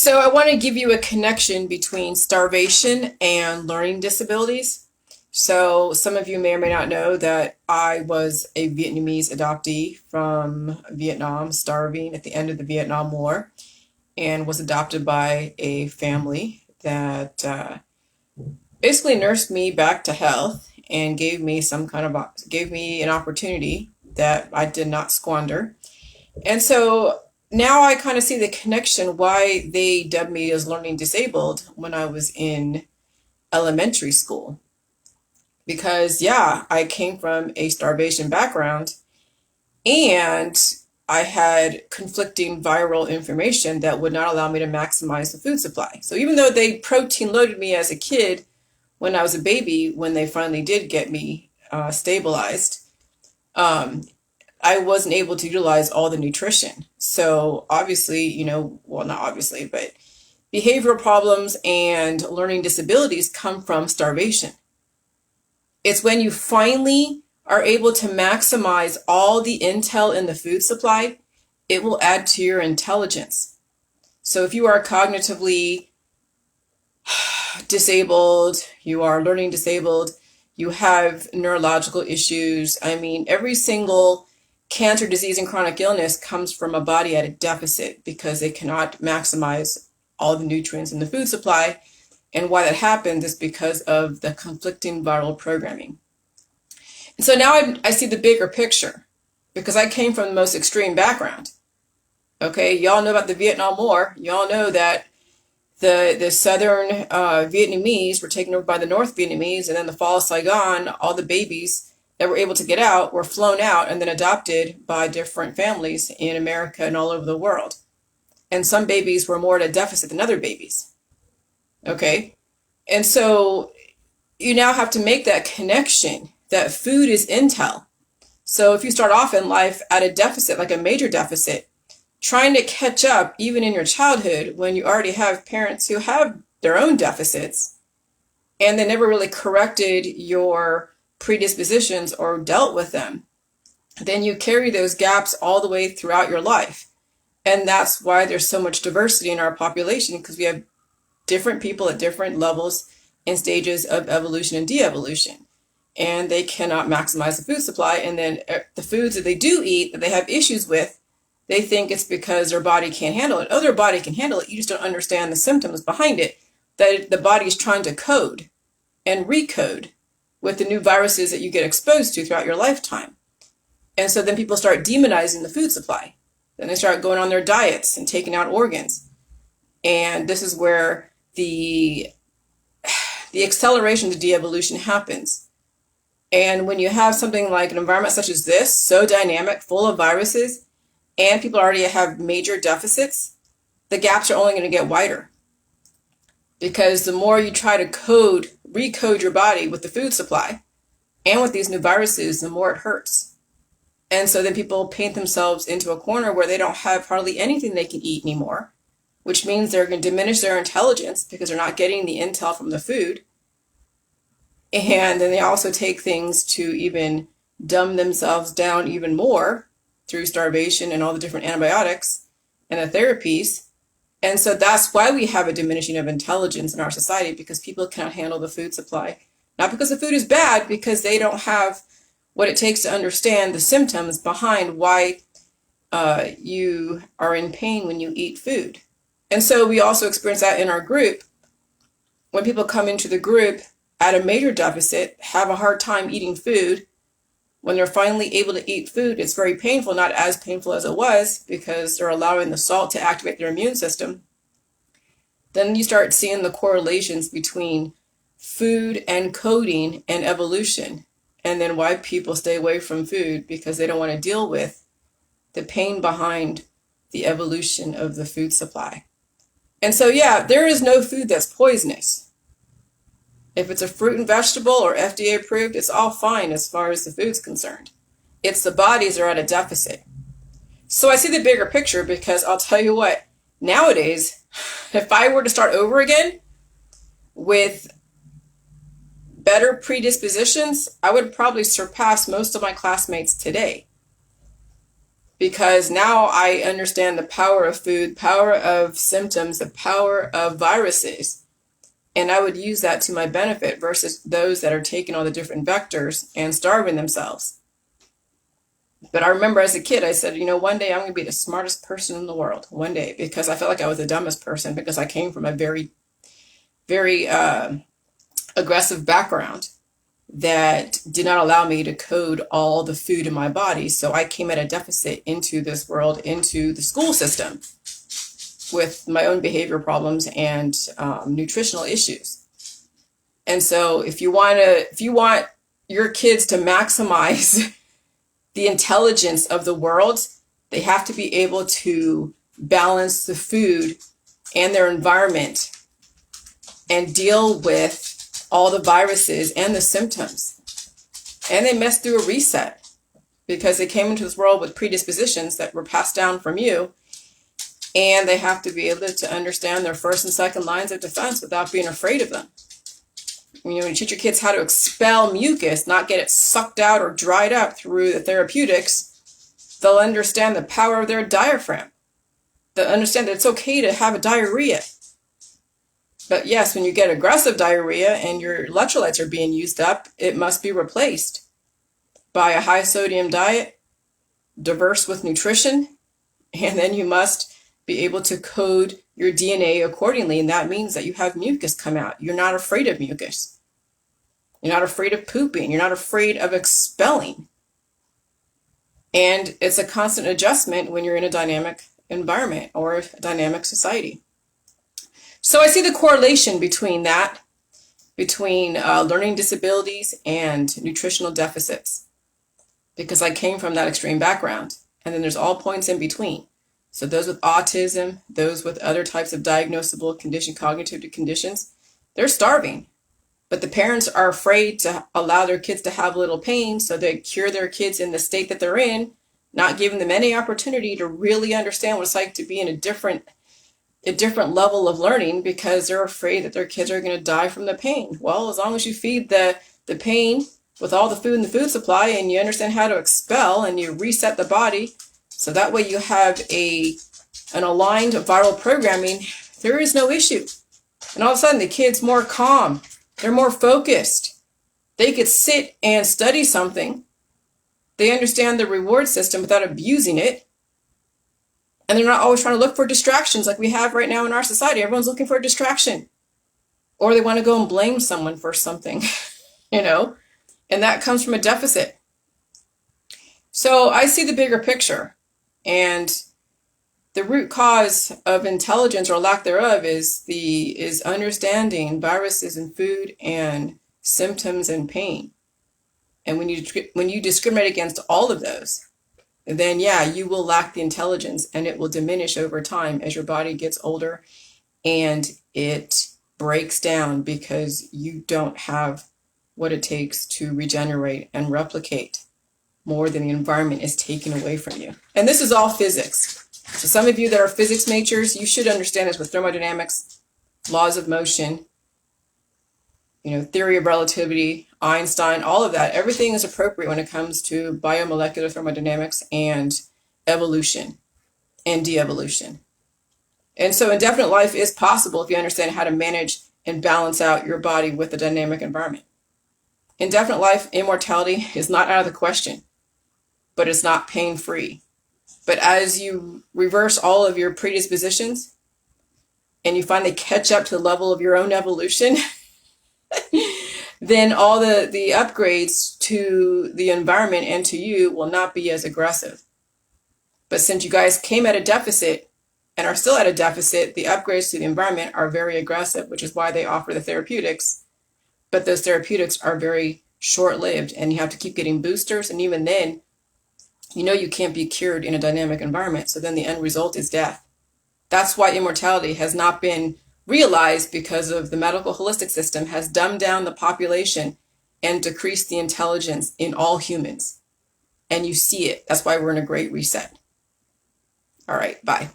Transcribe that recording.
So I want to give you a connection between starvation and learning disabilities. So some of you may or may not know that I was a Vietnamese adoptee from Vietnam, starving at the end of the Vietnam War, and was adopted by a family that basically nursed me back to health and gave me an opportunity that I did not squander. And so now I kind of see the connection why they dubbed me as learning disabled when I was in elementary school. Because, yeah, I came from a starvation background and I had conflicting viral information that would not allow me to maximize the food supply. So even though they protein loaded me as a kid when I was a baby, when they finally did get me stabilized, um, I wasn't able to utilize all the nutrition. So obviously, well, not obviously, but behavioral problems and learning disabilities come from starvation. It's when you finally are able to maximize all the intel in the food supply, it will add to your intelligence. So if you are cognitively disabled, you are learning disabled, you have neurological issues. I mean, every single cancer, disease, and chronic illness comes from a body at a deficit because they cannot maximize all the nutrients in the food supply. And why that happens is because of the conflicting viral programming. And so now I see the bigger picture because I came from the most extreme background. Okay, y'all know about the Vietnam War. Y'all know that the southern Vietnamese were taken over by the North Vietnamese, and then the fall of Saigon, all the babies that were able to get out were flown out and then adopted by different families in America and all over the world. And some babies were more at a deficit than other babies. Okay, and so you now have to make that connection that food is intel. So if you start off in life at a deficit, like a major deficit, trying to catch up even in your childhood when you already have parents who have their own deficits and they never really corrected your predispositions or dealt with them, then you carry those gaps all the way throughout your life. And that's why there's so much diversity in our population, because we have different people at different levels and stages of evolution and de-evolution. And they cannot maximize the food supply. And then the foods that they do eat that they have issues with, they think it's because their body can't handle it. Oh, their body can handle it. You just don't understand the symptoms behind it, that the body is trying to code and recode with the new viruses that you get exposed to throughout your lifetime. And so then people start demonizing the food supply. Then they start going on their diets and taking out organs. And this is where the acceleration to de-evolution happens. And when you have something like an environment such as this, so dynamic, full of viruses, and people already have major deficits, the gaps are only going to get wider. Because the more you try to recode your body with the food supply and with these new viruses, the more it hurts. And so then people paint themselves into a corner where they don't have hardly anything they can eat anymore, which means they're going to diminish their intelligence because they're not getting the intel from the food. And then they also take things to even dumb themselves down even more through starvation and all the different antibiotics and the therapies. And so that's why we have a diminishing of intelligence in our society, because people cannot handle the food supply. Not because the food is bad, because they don't have what it takes to understand the symptoms behind why you are in pain when you eat food. And so we also experience that in our group. When people come into the group at a major deficit, have a hard time eating food, when they're finally able to eat food, it's very painful, not as painful as it was because they're allowing the salt to activate their immune system. Then you start seeing the correlations between food and coding and evolution, and then why people stay away from food, because they don't want to deal with the pain behind the evolution of the food supply. And so, yeah, there is no food that's poisonous. If it's a fruit and vegetable or FDA approved, it's all fine as far as the food's concerned. It's the bodies that are at a deficit. So I see the bigger picture, because I'll tell you what, nowadays, if I were to start over again with better predispositions, I would probably surpass most of my classmates today. because now I understand the power of food, power of symptoms, the power of viruses. And I would use that to my benefit versus those that are taking all the different vectors and starving themselves. But I remember as a kid, I said, one day I'm going to be the smartest person in the world. One day, because I felt like I was the dumbest person because I came from a very, very aggressive background that did not allow me to code all the food in my body. So I came at a deficit into this world, into the school system with my own behavior problems and nutritional issues. And so if you want your kids to maximize the intelligence of the world, they have to be able to balance the food and their environment and deal with all the viruses and the symptoms. And they must do a reset because they came into this world with predispositions that were passed down from you. And they have to be able to understand their first and second lines of defense without being afraid of them. When you teach your kids how to expel mucus, not get it sucked out or dried up through the therapeutics, they'll understand the power of their diaphragm. They'll understand that it's okay to have a diarrhea. But yes, when you get aggressive diarrhea and your electrolytes are being used up, it must be replaced by a high sodium diet, diverse with nutrition, and then you must be able to code your DNA accordingly. And that means that you have mucus come out. You're not afraid of mucus. You're not afraid of pooping. You're not afraid of expelling. And it's a constant adjustment when you're in a dynamic environment or a dynamic society. So I see the correlation between learning disabilities and nutritional deficits, because I came from that extreme background. And then there's all points in between. So those with autism, those with other types of diagnosable cognitive conditions, they're starving. But the parents are afraid to allow their kids to have little pain, so they cure their kids in the state that they're in, not giving them any opportunity to really understand what it's like to be in a different level of learning, because they're afraid that their kids are going to die from the pain. Well, as long as you feed the pain with all the food in the food supply and you understand how to expel and you reset the body, so that way you have an aligned viral programming, there is no issue. And all of a sudden the kid's more calm. They're more focused. They could sit and study something. They understand the reward system without abusing it. And they're not always trying to look for distractions like we have right now in our society. Everyone's looking for a distraction. Or they want to go and blame someone for something, and that comes from a deficit. So I see the bigger picture. And the root cause of intelligence or lack thereof is understanding viruses and food and symptoms and pain. And when you discriminate against all of those, then yeah, you will lack the intelligence, and it will diminish over time as your body gets older and it breaks down because you don't have what it takes to regenerate and replicate more than the environment is taken away from you. And this is all physics. So some of you that are physics majors, you should understand this with thermodynamics, laws of motion, theory of relativity, Einstein, all of that. Everything is appropriate when it comes to biomolecular thermodynamics and evolution and de-evolution. And so indefinite life is possible if you understand how to manage and balance out your body with the dynamic environment. Indefinite life, immortality is not out of the question, but it's not pain-free. But as you reverse all of your predispositions and you finally catch up to the level of your own evolution, then all the upgrades to the environment and to you will not be as aggressive. But since you guys came at a deficit and are still at a deficit, the upgrades to the environment are very aggressive, which is why they offer the therapeutics. But those therapeutics are very short-lived, and you have to keep getting boosters. And even then, you can't be cured in a dynamic environment. So then the end result is death. That's why immortality has not been realized, because of the medical holistic system has dumbed down the population and decreased the intelligence in all humans. And you see it. That's why we're in a great reset. All right, bye.